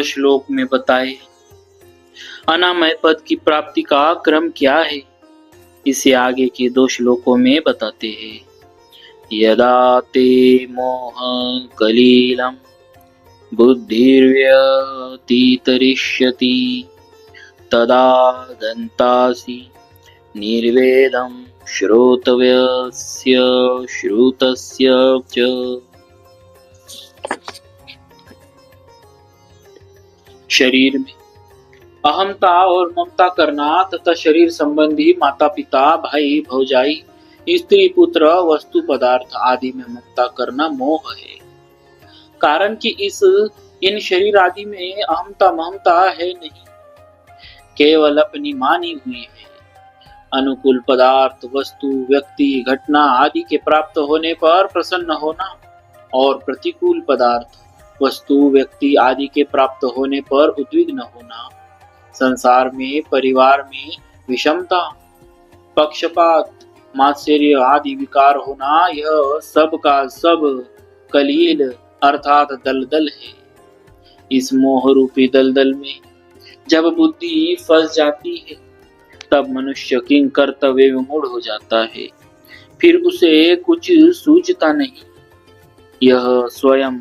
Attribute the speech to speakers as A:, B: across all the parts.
A: श्लोक में बताए। अनामय पद की प्राप्ति का क्रम क्या है, इसे आगे के 2 श्लोकों में बताते हैं। यदा ते मोह कलीलम बुद्धिर्व्यतितरिष्यति तदा गन्तासि निर्वेदं श्रोतव्यस्य श्रुतस्य च। शरीर में अहमता और ममता करना तथा शरीर संबंधी माता पिता भाई भौजाई स्त्री पुत्र वस्तु पदार्थ आदि में ममता करना मोह है। कारण कि इन शरीर आदि में अहमता ममता है नहीं, केवल अपनी मानी हुई है। अनुकूल पदार्थ वस्तु व्यक्ति घटना आदि के प्राप्त होने पर प्रसन्न होना और प्रतिकूल पदार्थ वस्तु व्यक्ति आदि के प्राप्त होने पर उद्विग्न होना, संसार में परिवार में विषमता पक्षपात मात्सर्य आदि विकार होना, यह सब का सब कलील अर्थात दलदल है। इस मोह रूपी दलदल में जब बुद्धि फंस जाती है तब मनुष्य किंग कर्तव्य विमूढ़ हो जाता है, फिर उसे कुछ सूझता नहीं। यह स्वयं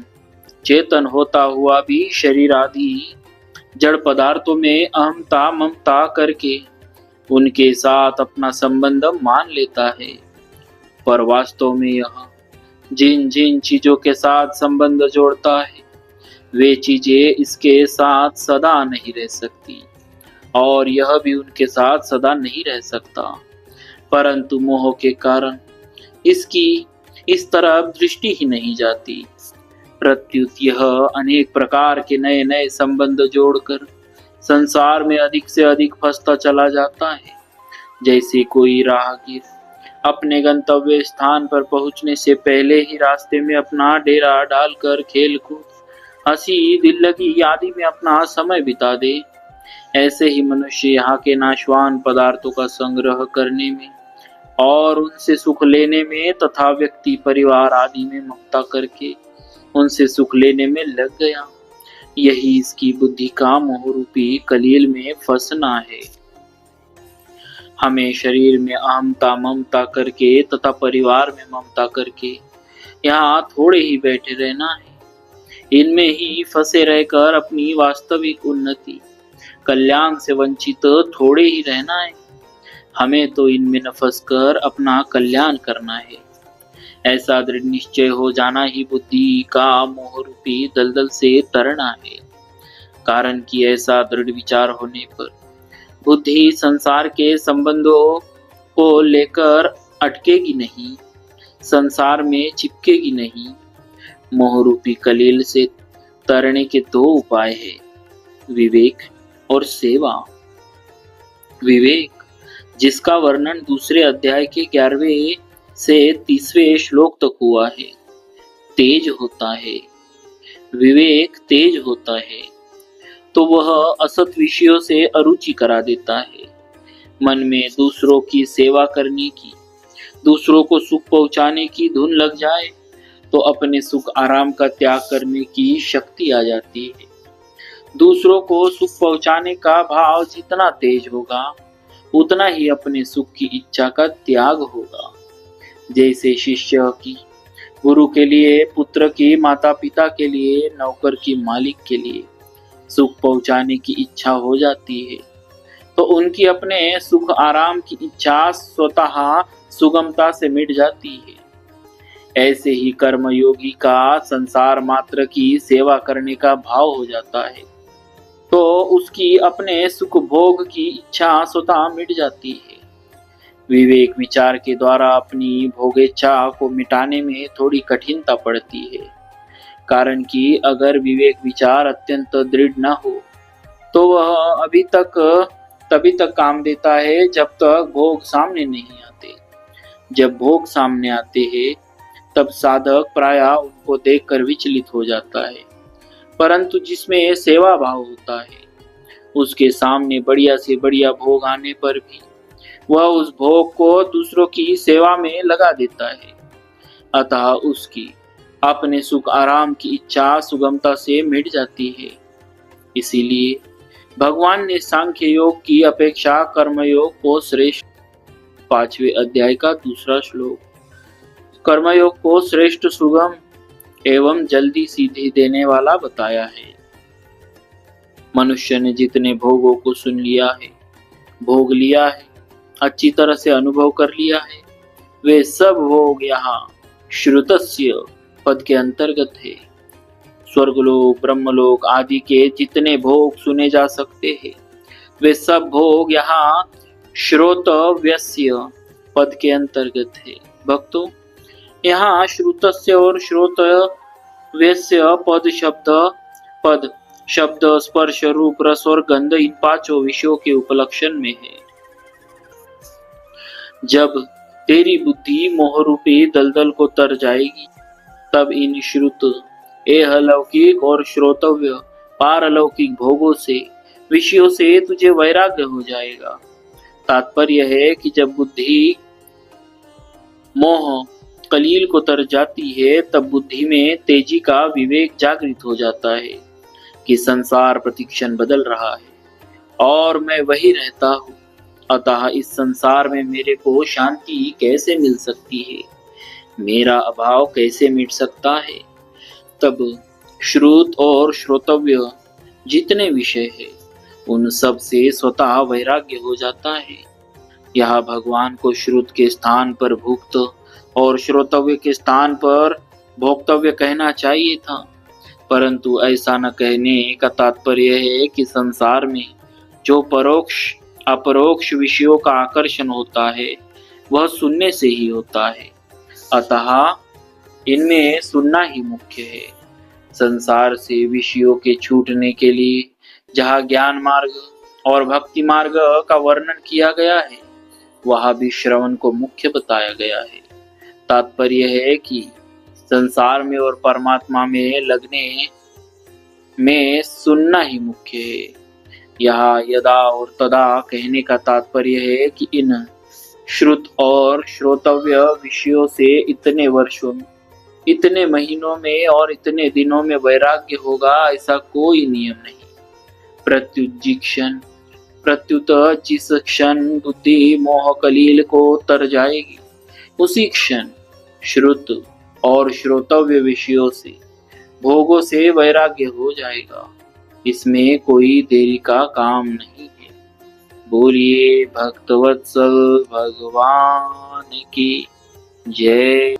A: चेतन होता हुआ भी शरीर आदि जड़ पदार्थों में अहमता ममता करके उनके साथ अपना संबंध मान लेता है, पर वास्तव में यह जिन जिन चीजों के साथ संबंध जोड़ता है वे चीजें इसके साथ सदा नहीं रह सकती और यह भी उनके साथ सदा नहीं रह सकता, परंतु मोह के कारण इसकी इस तरफ दृष्टि ही नहीं जाती। प्रत्युत यह अनेक प्रकार के नए नए संबंध जोड़कर संसार में अधिक से अधिक फंसता चला जाता है। जैसे कोई राहगीर अपने गंतव्य स्थान पर पहुंचने से पहले ही रास्ते में अपना डेरा डालकर खेल कूद हंसी दिल्लगी आदि में अपना समय बिता दे, ऐसे ही मनुष्य यहाँ के नाशवान पदार्थों का संग्रह करने में और उनसे सुख लेने में तथा व्यक्ति परिवार आदि में ममता करके उनसे सुख लेने में लग गया। यही इसकी बुद्धि का मोह रूपी कलील में फंसना है। हमें शरीर में अहमता ममता करके तथा परिवार में ममता करके यहाँ थोड़े ही बैठे रहना है। इनमें ही फंसे रहकर अपनी वास्तविक उन्नति कल्याण से वंचित थोड़े ही रहना है। हमें तो इनमें न फंसकर अपना कल्याण करना है। ऐसा दृढ़ निश्चय हो जाना ही बुद्धि का मोह रूपी दलदल से तरना है। कारण कि ऐसा दृढ़ विचार होने पर बुद्धि संसार के संबंधों को लेकर अटकेगी नहीं, संसार में चिपकेगी नहीं। मोह रूपी कलील से तरने के 2 उपाय है, विवेक और सेवा। विवेक, जिसका वर्णन दूसरे अध्याय के 11वें से 30वें श्लोक तक हुआ है, तेज होता है। विवेक तेज होता है तो वह असत विषयों से अरुचि करा देता है। मन में दूसरों की सेवा करने की, दूसरों को सुख पहुंचाने की धुन लग जाए तो अपने सुख आराम का त्याग करने की शक्ति आ जाती है। दूसरों को सुख पहुंचाने का भाव जितना तेज होगा उतना ही अपने सुख की इच्छा का त्याग होगा। जैसे शिष्य की गुरु के लिए, पुत्र की माता पिता के लिए, नौकर की मालिक के लिए सुख पहुंचाने की इच्छा हो जाती है तो उनकी अपने सुख आराम की इच्छा स्वतः सुगमता से मिट जाती है। ऐसे ही कर्मयोगी का संसार मात्र की सेवा करने का भाव हो जाता है तो उसकी अपने सुख भोग की इच्छा स्वतः मिट जाती है। विवेक विचार के द्वारा अपनी भोगेच्छा को मिटाने में थोड़ी कठिनता पड़ती है। कारण कि अगर विवेक विचार अत्यंत दृढ़ न हो तो वह तभी तक काम देता है जब तक भोग सामने नहीं आते। जब भोग सामने आते हैं तब साधक प्रायः उनको देखकर विचलित हो जाता है, परंतु जिसमें सेवा भाव होता है उसके सामने बढ़िया से बढ़िया भोग आने पर भी वह उस भोग को दूसरों की सेवा में लगा देता है। अतः उसकी अपने सुख आराम की इच्छा सुगमता से मिट जाती है। इसीलिए भगवान ने सांख्य योग की अपेक्षा कर्मयोग को श्रेष्ठ, 5वें अध्याय का दूसरा श्लोक, कर्मयोग को श्रेष्ठ, सुगम एवं जल्दी सीधी देने वाला बताया है। मनुष्य ने जितने भोगों को सुन लिया है, भोग लिया है, अच्छी तरह से अनुभव कर लिया है, वे सब भोग यहाँ श्रुतस्य पद के अंतर्गत है। स्वर्गलोक, ब्रह्मलोक आदि के जितने भोग सुने जा सकते हैं, वे सब भोग यहाँ श्रोतव्यस्य पद के अंतर्गत है। भक्तों, यहाँ श्रुतस्य और श्रोतव्यस्य पद शब्द, स्पर्श, रूप, रस और गंध इन 5 विषयों के उपलक्षण में है। जब तेरी बुद्धि मोह रूपी दलदल को तर जाएगी, तब इन श्रुत, एहलौकिक और श्रोतव्य पारलौकिक भोगों से, विषयों से तुझे वैराग्य हो जाएगा। तात्पर्य है कि जब बुद्धि मोह कलील को तर जाती है, तब बुद्धि में तेजी का विवेक जागृत हो जाता है कि संसार प्रतिक्षण बदल रहा है और मैं वही रहता हूँ, अतः इस संसार में मेरे को शांति कैसे मिल सकती है, मेरा अभाव कैसे मिट सकता है। तब श्रुत और श्रोतव्य जितने विषय है, उन सब से स्वतः वैराग्य हो जाता है। यह भगवान को श्रुत के स्थान पर भुक्त और श्रोतव्य के स्थान पर भोक्तव्य कहना चाहिए था, परंतु ऐसा न कहने का तात्पर्य है कि संसार में जो परोक्ष अपरोक्ष विषयों का आकर्षण होता है, वह सुनने से ही होता है, अतः इनमें सुनना ही मुख्य है। संसार से विषयों के छूटने के लिए जहाँ ज्ञान मार्ग और भक्ति मार्ग का वर्णन किया गया है, वहाँ भी श्रवण को मुख्य बताया गया है। तात्पर्य है कि संसार में और परमात्मा में लगने में सुनना ही मुख्य है। यहाँ यदा और तदा कहने का तात्पर्य है कि इन श्रुत और श्रोतव्य विषयों से इतने वर्षों में, इतने महीनों में और इतने दिनों में वैराग्य होगा, ऐसा कोई नियम नहीं। प्रत्युत जिस क्षण बुद्धि मोह कलील को तर जाएगी, उसी क्षण श्रुत और श्रोतव्य विषयों से, भोगों से वैराग्य हो जाएगा। इसमें कोई देरी का काम नहीं है। बोलिए भक्तवत्सल भगवान की जय।